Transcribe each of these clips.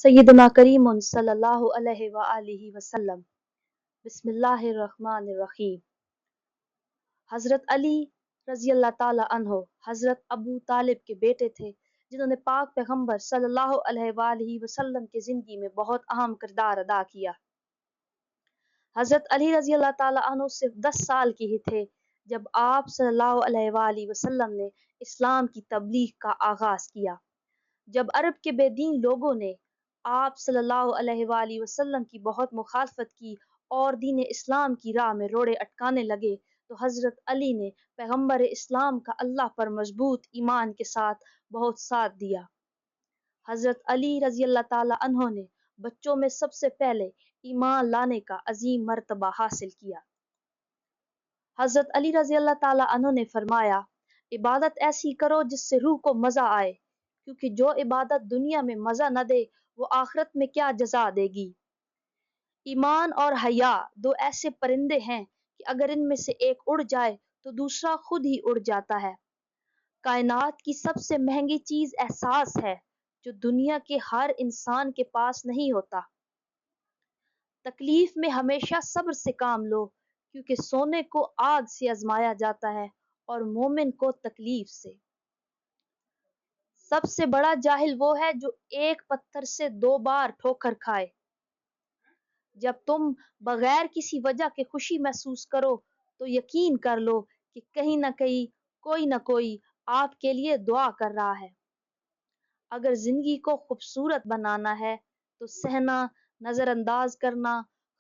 सय्यदना करीम सल्लल्लाहु अलैहि वसल्लम। बिस्मिल्लाहिर्रहमानिर्रहीम। हज़रत अली रज़ी अल्लाह ताला अन्हो हज़रत अबू तालिब के बेटे थे, जिन्होंने पाक पैगंबर सल्लल्लाहु अलैहि वसल्लम की ज़िंदगी में बहुत अहम किरदार अदा किया। हज़रत अली रज़ी अल्लाह ताला अन्हो सिर्फ 10 साल के ही थे जब आप सल्लल्लाहु अलैहि वसल्लम ने इस्लाम की तबलीग का आगाज़ किया। जब अरब के बेदीन लोगों ने आप सल्लल्लाहु अलैहि वसल्लम की बहुत मुखालफत की और दीन इस्लाम की राह में रोड़े अटकाने लगे, तो हज़रत अली ने पैगंबर इस्लाम का अल्लाह पर मजबूत ईमान के साथ बहुत साथ दिया। हज़रत अली रज़ी अल्लाह ताला अन्हो ने बच्चों में सबसे पहले ईमान लाने का अजीम मर्तबा हासिल किया। हज़रत अली रज़ी अल्लाह ताला अन्हो ने फरमाया, इबादत ऐसी करो जिससे रूह को मज़ा आए, क्योंकि जो इबादत दुनिया में मज़ा न दे वो आखिरत में क्या जज़ा देगी। ईमान और हया दो ऐसे परिंदे हैं कि अगर इनमें से एक उड़ जाए तो दूसरा खुद ही उड़ जाता है। कायनात की सबसे महंगी चीज एहसास है, जो दुनिया के हर इंसान के पास नहीं होता। तकलीफ में हमेशा सब्र से काम लो, क्योंकि सोने को आग से आजमाया जाता है और मोमिन को तकलीफ से। सबसे बड़ा जाहिल वो है जो एक पत्थर से 2 बार ठोकर खाए। जब तुम बगैर किसी वजह के खुशी महसूस करो तो यकीन कर लो कि कहीं ना कहीं कोई ना कोई आपके लिए दुआ कर रहा है। अगर जिंदगी को खूबसूरत बनाना है तो सहना, नजरअंदाज करना,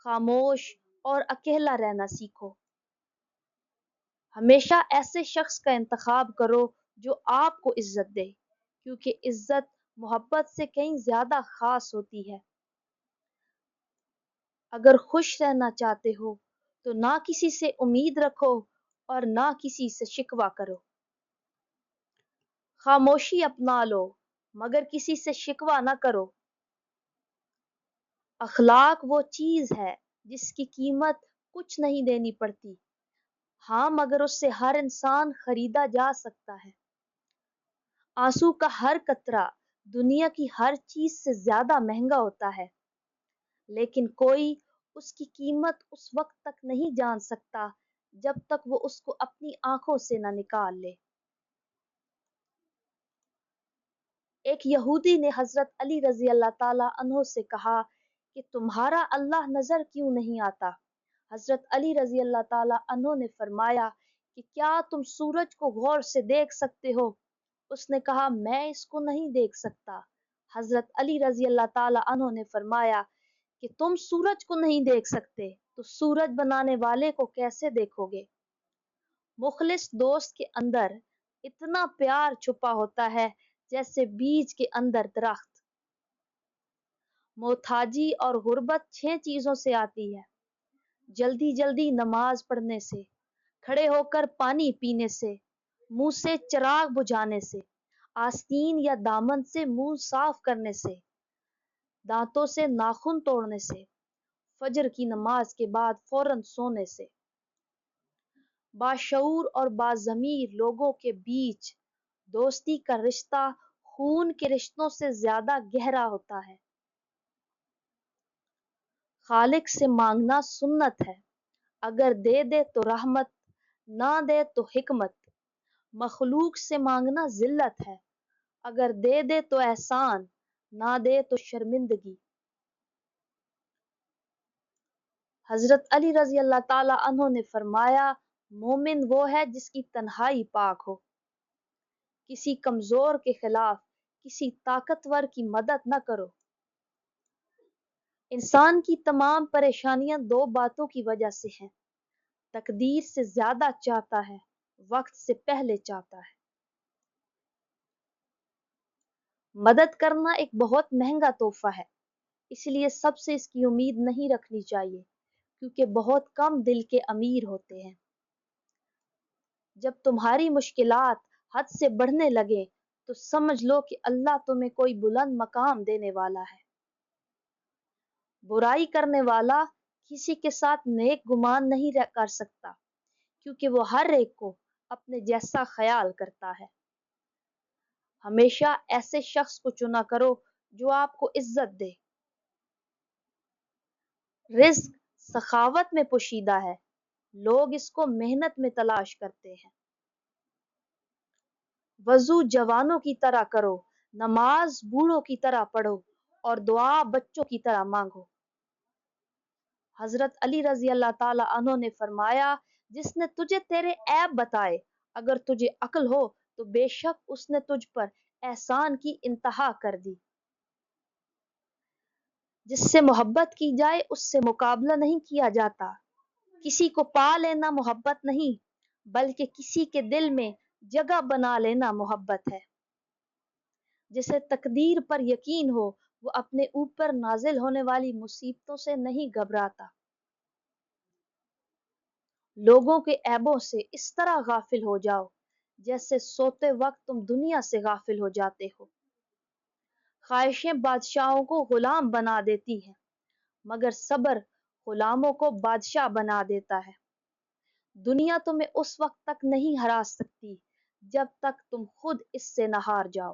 खामोश और अकेला रहना सीखो। हमेशा ऐसे शख्स का इंतखाब करो जो आपको इज्जत दे, क्योंकि इज्जत मोहब्बत से कहीं ज्यादा खास होती है। अगर खुश रहना चाहते हो तो ना किसी से उम्मीद रखो और ना किसी से शिकवा करो। खामोशी अपना लो मगर किसी से शिकवा ना करो। अखलाक वो चीज है जिसकी कीमत कुछ नहीं देनी पड़ती, हाँ मगर उससे हर इंसान खरीदा जा सकता है। आंसू का हर कतरा दुनिया की हर चीज से ज्यादा महंगा होता है, लेकिन कोई उसकी कीमत उस वक्त तक नहीं जान सकता जब तक वो उसको अपनी आंखों से ना निकाल ले। एक यहूदी ने हजरत अली रजी अल्लाह ताला अन्हो से कहा कि तुम्हारा अल्लाह नजर क्यों नहीं आता। हजरत अली रजी अल्लाह ताला अन्हो ने फरमाया कि क्या तुम सूरज को गौर से देख सकते हो। उसने कहा, मैं इसको नहीं देख सकता। हजरत अली रजी अल्लाह ताला अन्हो ने फरमाया कि तुम सूरज को नहीं देख सकते तो सूरज बनाने वाले को कैसे देखोगे। मुखलिस दोस्त के अंदर इतना प्यार छुपा होता है जैसे बीज के अंदर दरख्त। मोहताजी और गुर्बत 6 चीजों से आती है। जल्दी जल्दी नमाज पढ़ने से, खड़े होकर पानी पीने से, मुंह से चिराग बुझाने से, आस्तीन या दामन से मुंह साफ करने से, दांतों से नाखून तोड़ने से, फजर की नमाज के बाद फौरन सोने से। बाशऊर और बाज़मीर लोगों के बीच दोस्ती का रिश्ता खून के रिश्तों से ज्यादा गहरा होता है। खालिक से मांगना सुन्नत है, अगर दे दे तो रहमत, ना दे तो हिकमत। मखलूक से मांगना जिल्लत है, अगर दे दे तो एहसान, ना दे तो शर्मिंदगी। हजरत अली रजी अल्लाह ताला अन्हो ने फरमाया, मोमिन वो है जिसकी तन्हाई पाक हो। किसी कमजोर के खिलाफ किसी ताकतवर की मदद न करो। इंसान की तमाम परेशानियां 2 बातों की वजह से हैं। तकदीर से ज्यादा चाहता है, वक्त से पहले चाहता है। मदद करना एक बहुत महंगा तोहफा है, इसलिए सबसे इसकी उम्मीद नहीं रखनी चाहिए, क्योंकि बहुत कम दिल के अमीर होते हैं। जब तुम्हारी मुश्किलात हद से बढ़ने लगे तो समझ लो कि अल्लाह तुम्हें कोई बुलंद मकाम देने वाला है। बुराई करने वाला किसी के साथ नेक गुमान नहीं कर सकता, क्योंकि वो हर एक को अपने जैसा ख्याल करता है। हमेशा ऐसे शख्स को चुना करो جو آپ کو عزت دے۔ رزق سخاوت میں پوشیدہ ہے، لوگ اس کو محنت میں تلاش کرتے ہیں۔ وضو جوانوں کی طرح کرو، نماز بوڑھوں کی طرح پڑھو، اور دعا بچوں کی طرح مانگو۔ حضرت علی رضی اللہ تعالی عنہ نے فرمایا، جس نے تجھے تیرے عیب بتائے، اگر تجھے عقل ہو تو بے شک اس نے تجھ پر احسان کی انتہا کر دی۔ جس سے محبت کی جائے اس سے مقابلہ نہیں کیا جاتا۔ کسی کو پا لینا محبت نہیں، بلکہ کسی کے دل میں جگہ بنا لینا محبت ہے۔ جسے تقدیر پر یقین ہو وہ اپنے اوپر نازل ہونے والی مصیبتوں سے نہیں گھبراتا۔ لوگوں کے عیبوں سے اس طرح غافل ہو جاؤ جیسے سوتے وقت تم دنیا سے غافل ہو جاتے ہو۔ خواہشیں بادشاہوں کو غلام بنا دیتی ہیں، مگر صبر غلاموں کو بادشاہ بنا دیتا ہے۔ دنیا تمہیں اس وقت تک نہیں ہرا سکتی جب تک تم خود اس سے نہ ہار جاؤ۔